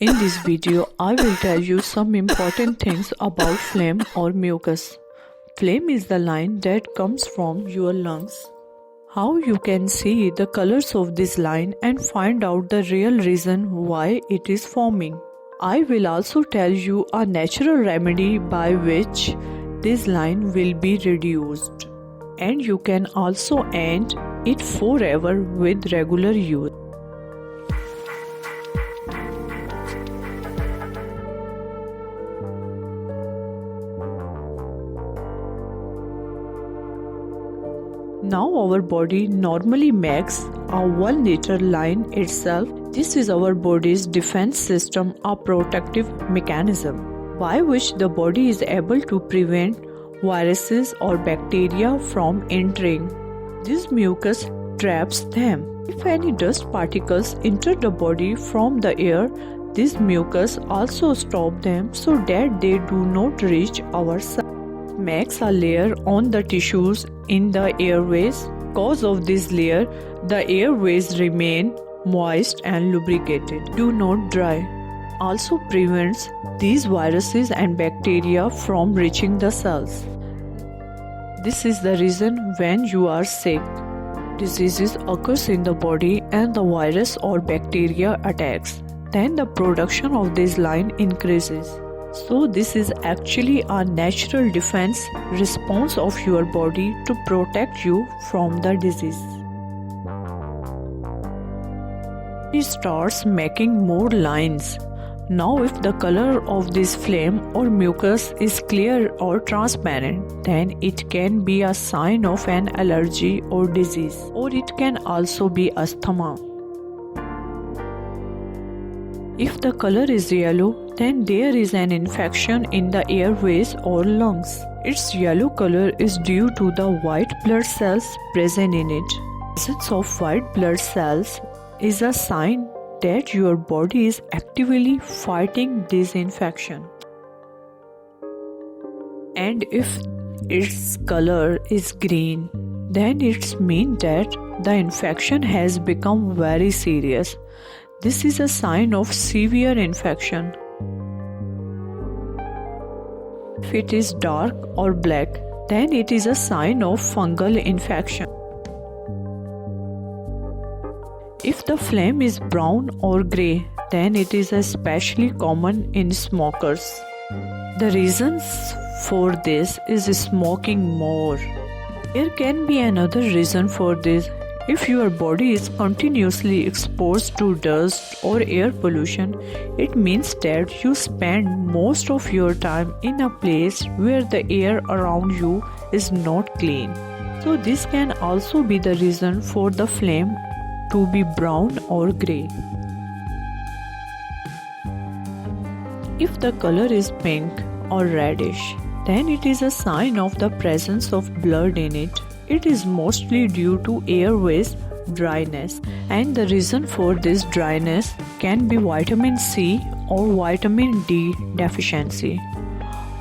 In this video, I will tell you some important things about phlegm or mucus. Phlegm is the line that comes from your lungs. How you can see the colors of this line and find out the real reason why it is forming. I will also tell you a natural remedy by which this line will be reduced. And you can also end it forever with regular use. Now our body normally makes a 1 liter line itself. This is our body's defense system, a protective mechanism by which the body is able to prevent viruses or bacteria from entering. This mucus traps them. If any dust particles enter the body from the air, this mucus also stops them so that they do not reach our cells. Makes a layer on the tissues in the airways. Because of this layer, the airways remain moist and lubricated, do not dry. Also prevents these viruses and bacteria from reaching the cells. This is the reason when you are sick, diseases occurs in the body and the virus or bacteria attacks. Then the production of this line increases. So this is actually a natural defense response of your body to protect you from the disease. It starts making more lines. Now if the color of this phlegm or mucus is clear or transparent, then it can be a sign of an allergy or disease, or it can also be asthma. If the color is yellow, then there is an infection in the airways or lungs. Its yellow color is due to the white blood cells present in it. The presence of white blood cells is a sign that your body is actively fighting this infection. And if its color is green, then it means that the infection has become very serious. This is a sign of severe infection. If it is dark or black, then it is a sign of fungal infection. If the phlegm is brown or grey, then it is especially common in smokers. The reasons for this is smoking more. There can be another reason for this. If your body is continuously exposed to dust or air pollution, it means that you spend most of your time in a place where the air around you is not clean. So this can also be the reason for the phlegm to be brown or grey. If the color is pink or reddish, then it is a sign of the presence of blood in it. It is mostly due to airways dryness, and the reason for this dryness can be vitamin C or vitamin D deficiency.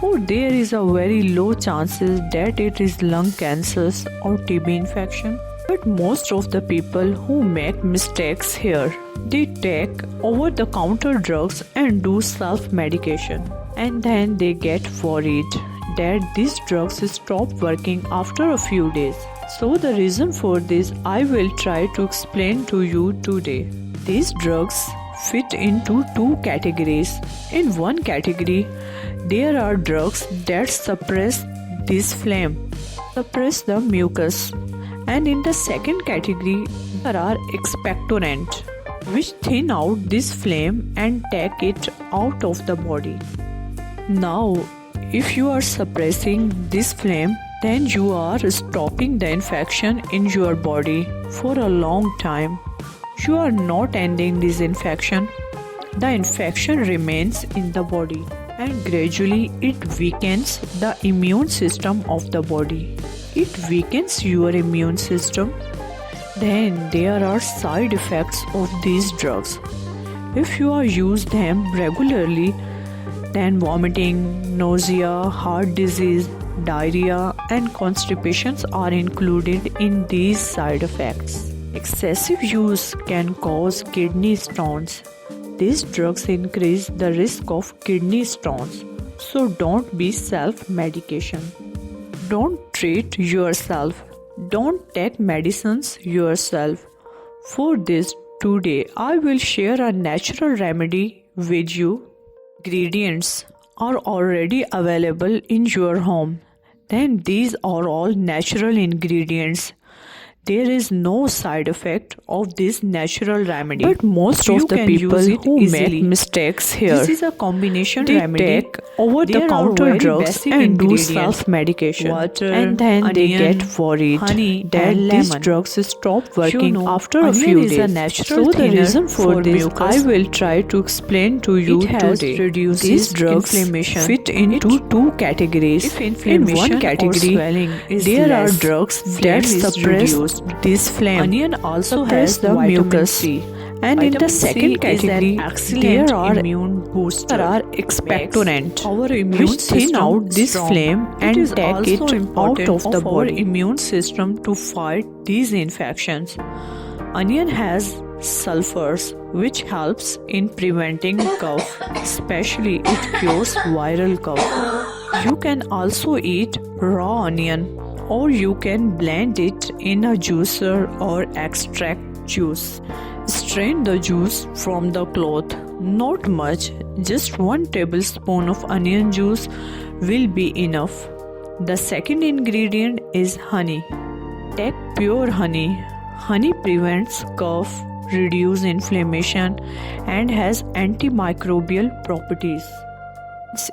Or there is a very low chances that it is lung cancers or TB infection. But most of the people who make mistakes here, they take over-the-counter drugs and do self-medication, and then they get worried that these drugs stop working after a few days. So the reason for this I will try to explain to you today. These drugs fit into two categories. In one category, there are drugs that suppress this phlegm, suppress the mucus. And in the second category, there are expectorants, which thin out this phlegm and take it out of the body. Now, if you are suppressing this phlegm, then you are stopping the infection in your body for a long time. You are not ending this infection. The infection remains in the body, and gradually it weakens the immune system of the body. It weakens your immune system. Then there are side effects of these drugs. If you are use them regularly, then vomiting, nausea, heart disease, diarrhea and constipations are included in these side effects. Excessive use can cause kidney stones. These drugs increase the risk of kidney stones, so don't be self-medication. Don't treat yourself. Don't take medicines yourself. For this, today I will share a natural remedy with you. Ingredients are already available in your home. Then these are all natural ingredients. There is no side effect of this natural remedy. But most of the people who make mistakes here. This is a combination remedy. They take over-the-counter drugs and do self-medication. Water, and then onion, they get worried that these drugs stop working after a few days. Is a natural so the reason for this, I will try to explain to you today. These drugs fit into two categories. In one category, there are drugs that suppress this flame. Onion also has the mucus. And in the second category, there are expectorant, which thin out this flame and take it out of the body. Immune system to fight these infections. Onion has sulfurs, which helps in preventing cough, especially it cures viral cough. You can also eat raw onion, or you can blend it in a juicer or extract juice. Strain the juice from the cloth. Not much, just 1 tablespoon of onion juice will be enough. The second ingredient is honey. Take pure honey. Honey prevents cough, reduces inflammation, and has antimicrobial properties.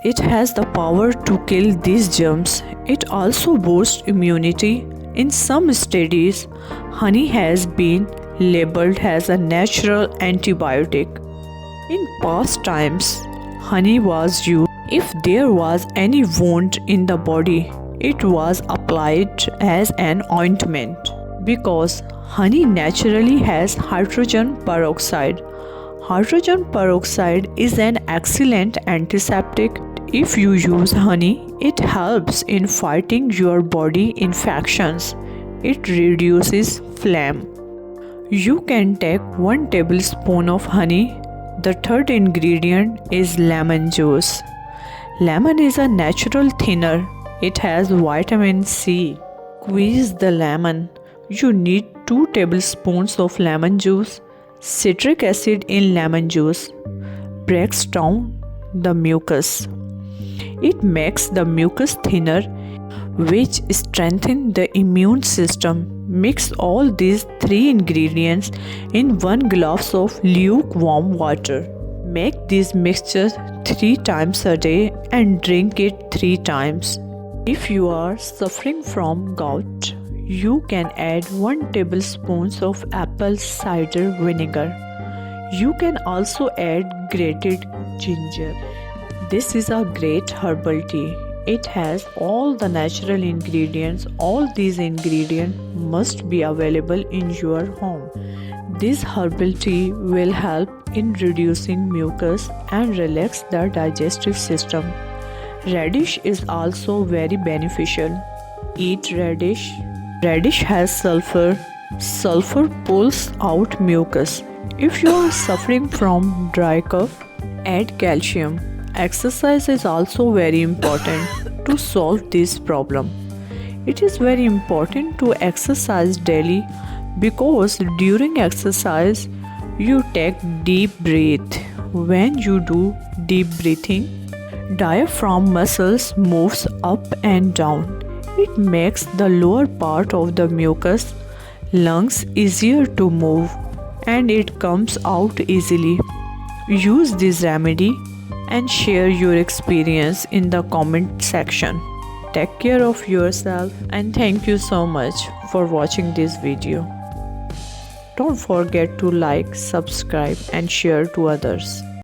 It has the power to kill these germs. It also boosts immunity. In some studies, honey has been labeled as a natural antibiotic. In past times, honey was used if there was any wound in the body. It was applied as an ointment because honey naturally has hydrogen peroxide. Hydrogen peroxide is an excellent antiseptic. If you use honey, it helps in fighting your body infections. It reduces phlegm. You can take 1 tablespoon of honey. The third ingredient is lemon juice. Lemon is a natural thinner. It has vitamin C. Squeeze the lemon. You need 2 tablespoons of lemon juice. Citric acid in lemon juice breaks down the mucus. It makes the mucus thinner, which strengthens the immune system. Mix all these 3 ingredients in 1 glass of lukewarm water. Make this mixture 3 times a day and drink it 3 times. If you are suffering from gout, you can add 1 tablespoon of apple cider vinegar. You can also add grated ginger. This is a great herbal tea. It has all the natural ingredients. All these ingredients must be available in your home. This herbal tea will help in reducing mucus and relax the digestive system. Radish is also very beneficial. Eat radish. Radish has sulfur. Sulfur pulls out mucus. If you are suffering from dry cough, add calcium. Exercise is also very important to solve this problem. It is very important to exercise daily because during exercise you take deep breath. When you do deep breathing, diaphragm muscles moves up and down. It makes the lower part of the mucus lungs easier to move and it comes out easily. Use this remedy and share your experience in the comment section. Take care of yourself and thank you so much for watching this video. Don't forget to like, subscribe and share to others.